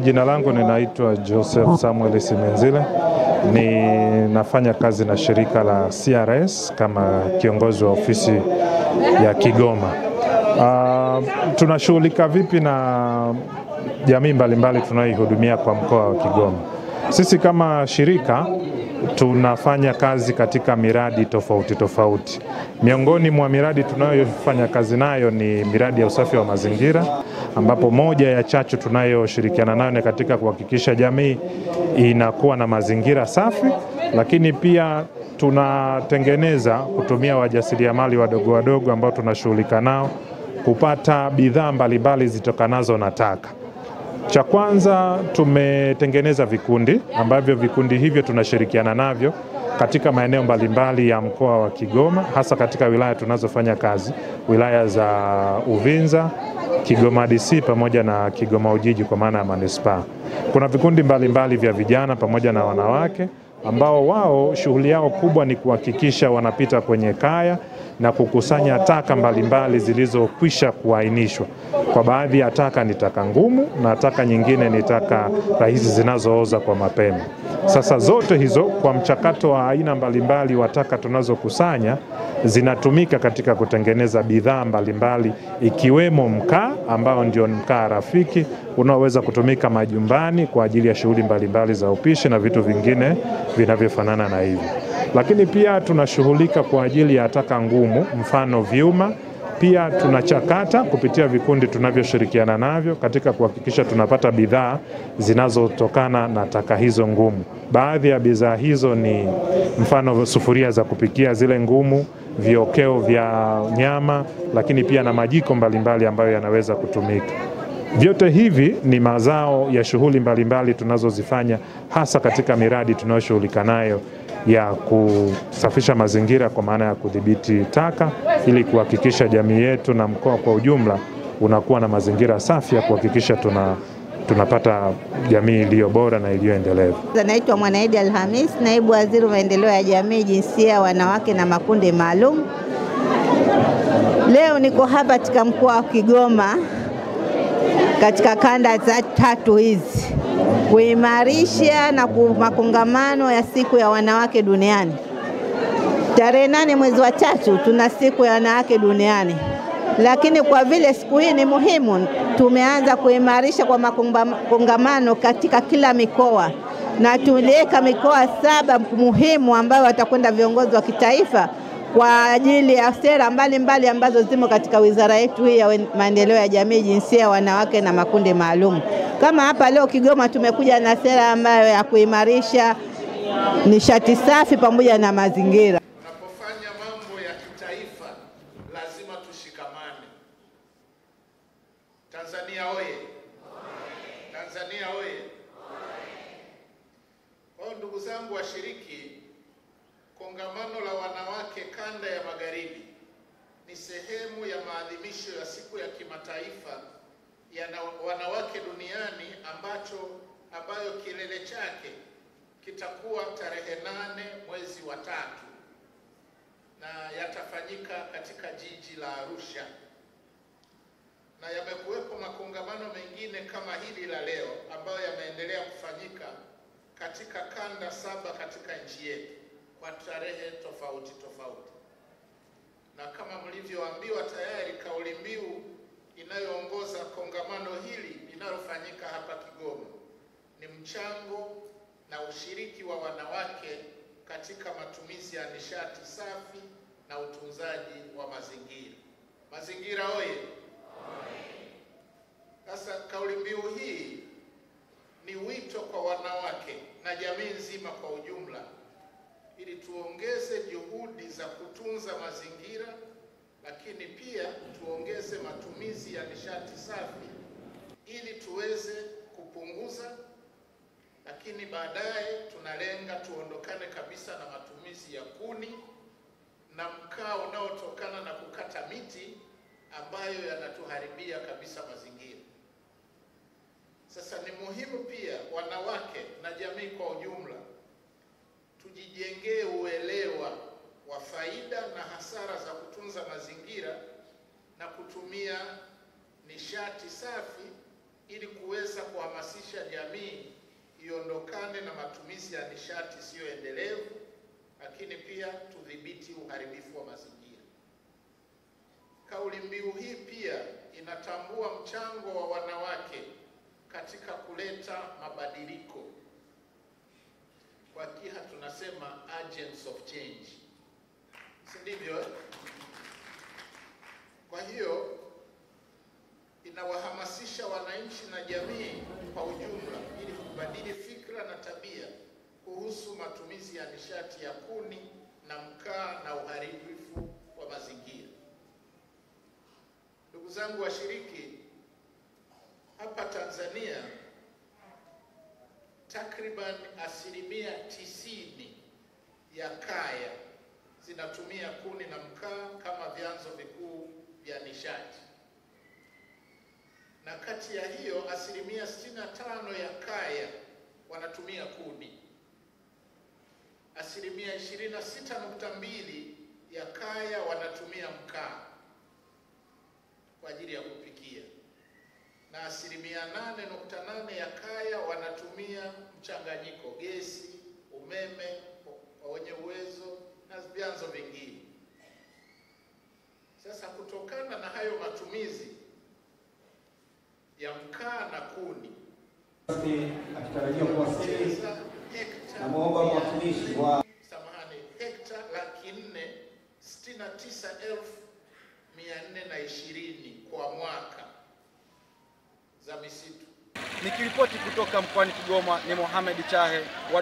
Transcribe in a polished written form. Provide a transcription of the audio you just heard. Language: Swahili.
Jina langu ninaitwa Joseph Samuel Simenzile. Ninafanya kazi na shirika la CRS kama kiongozi wa ofisi ya Kigoma. Tunashughulika vipi na jamii mbalimbali tunayohudumia kwa mkoa wa Kigoma? Sisi kama shirika tunafanya kazi katika miradi tofauti tofauti. Miongoni mwa miradi tunayofanya kazi nayo ni miradi ya usafi wa mazingira, ambapo moja ya chachu tunayoshirikiana nayo ni katika kuhakikisha jamii inakuwa na mazingira safi, lakini pia tunatengeneza kutumia wajasiriamali wadogo wadogo ambao tunashughulika nao kupata bidhaa mbalimbali zitokanazo na taka. Cha kwanza, tumetengeneza vikundi ambavyo vikundi hivyo tunashirikiana navyo katika maeneo mbalimbali ya mkoa wa Kigoma, hasa katika wilaya tunazofanya kazi, wilaya za Uvinza, Kigoma DC pamoja na Kigoma Ujiji kwa maana ya manispaa. Kuna vikundi mbalimbali vya vijana pamoja na wanawake ambao wao shughuli yao kubwa ni kuhakikisha wanapita kwenye kaya na kukusanya taka mbalimbali zilizokwisha kuainishwa. Kwa baadhi ya taka ni taka ngumu na taka nyingine ni taka rahisi zinazooza kwa mapema. Sasa zote hizo kwa mchakato wa aina mbalimbali wa taka tunazokusanya zinatumika katika kutengeneza bidhaa mbalimbali, ikiwemo mkaa ambao ndio mkaa rafiki unaoweza kutumika majumbani kwa ajili ya shughuli mbalimbali za upishi na vitu vingine vinavyofanana na hivyo. Lakini pia tunashughulika kwa ajili ya taka ngumu, mfano vyuma. Pia tunachakata kupitia vikundi tunavyoshirikiana navyo katika kuhakikisha tunapata bidhaa zinazotokana na taka hizo ngumu. Baadhi ya bidhaa hizo ni mfano sufuria za kupikia zile ngumu, viokeo vya nyama, lakini pia na majiko mbalimbali ambayo yanaweza kutumika. Vyote hivi ni mazao ya shughuli mbalimbali tunazozifanya hasa katika miradi tunayoshughulika nayo ya kusafisha mazingira kwa maana ya kudhibiti taka, ili kuhakikisha jamii yetu na mkoa kwa ujumla unakuwa na mazingira safi ya kuhakikisha tunapata jamii iliyo bora na iliyoendelevu. Naitwa Mwanaidi Alhamis, naibu waziri wa maendeleo ya jamii, jinsia, wanawake na makundi maalum. Leo niko hapa katika mkoa wa Kigoma katika kanda za tatu hizi kuimarisha na makongamano ya siku ya wanawake duniani. Tarehe 8 mwezi wa 3 tuna siku ya wanawake duniani. Lakini kwa vile siku hii ni muhimu, tumeanza kuimarisha kwa makongamano katika kila mikoa, na tuliweka mikoa 7 muhimu ambayo watakwenda viongozi wa kitaifa kwa ajili ya sera mbalimbali ambazo zimo katika wizara yetu hii ya maendeleo ya jamii, jinsia, wanawake na makundi maalum. Kama hapa leo Kigoma tumekuja na sera ambayo ya kuimarisha nishati safi pamoja na mazingira. Tunapofanya mambo ya kitaifa lazima tushikamane. Tanzania oye! Tanzania oye! Kwa ndugu zangu washiriki, kongamano la wanawake kanda ya Magharibi ni sehemu ya maadhimisho ya siku ya kimataifa ya wanawake duniani ambayo kilele chake kitakuwa tarehe 8 mwezi wa 3 na yatafanyika katika jiji la Arusha. Na yamekuwepo makongamano mengine kama hili la leo ambayo yameendelea kufanyika katika kanda 7 katika nchi yetu kwa tarehe tofauti tofauti. Na kama mlivyoambiwa tayari, kauli mbiu inayoongoza kongamano hili linalofanyika hapa Kigoma ni mchango na ushiriki wa wanawake katika matumizi ya nishati safi na utunzaji wa mazingira. Mazingira oye! Sasa kauli mbiu hii ni wito kwa wanawake na jamii nzima kwa ujumla, ili tuongeze juhudi za kutunza mazingira, lakini pia tuongeze matumizi ya nishati safi ili tuweze kupunguza, lakini baadaye tunalenga tuondokane kabisa na matumizi ya kuni na mkaa unaotokana na kukata miti ambayo yanatuharibia kabisa mazingira. Sasa ni muhimu pia wanawake na jamii kwa ujumla tujijengee uelewa wa faida na hasara za kutunza mazingira na kutumia nishati safi ili kuweza kuhamasisha jamii iondokane na matumizi ya nishati isiyo endelevu, lakini pia tudhibiti uharibifu wa mazingira. Kauli mbiu hii pia inatambua mchango wa wanawake katika kuleta mabadiliko. Kwa Kiha tunasema agents of change, si ndivyo? Kwa hiyo inawahamasisha wananchi na jamii kwa ujumla ili kubadili fikra na tabia kuhusu matumizi ya nishati ya kuni na mkaa na uharibifu wa mazingira. Ndugu zangu washiriki, hapa Tanzania takriban 90% ya kaya zinatumia kuni na mkaa kama vyanzo vikuu vya nishati. Na kati ya hiyo 65% ya kaya wanatumia kuni. 26.2% ya kaya wanatumia mkaa kwa ajili ya kupikia. Na 8.8% ya kaya wanatumia mchanganyiko, gesi, umeme kwa wenye uwezo na vyanzo vingine. Sasa kutokana na hayo matumizi ya mkaa na kuni, akitarajia kuwasili na muomba mwakilishi wa hekta 469,420 kwa mwaka za misitu. Nikiripoti kutoka mkoani Kigoma ni Mohamed Chahe wa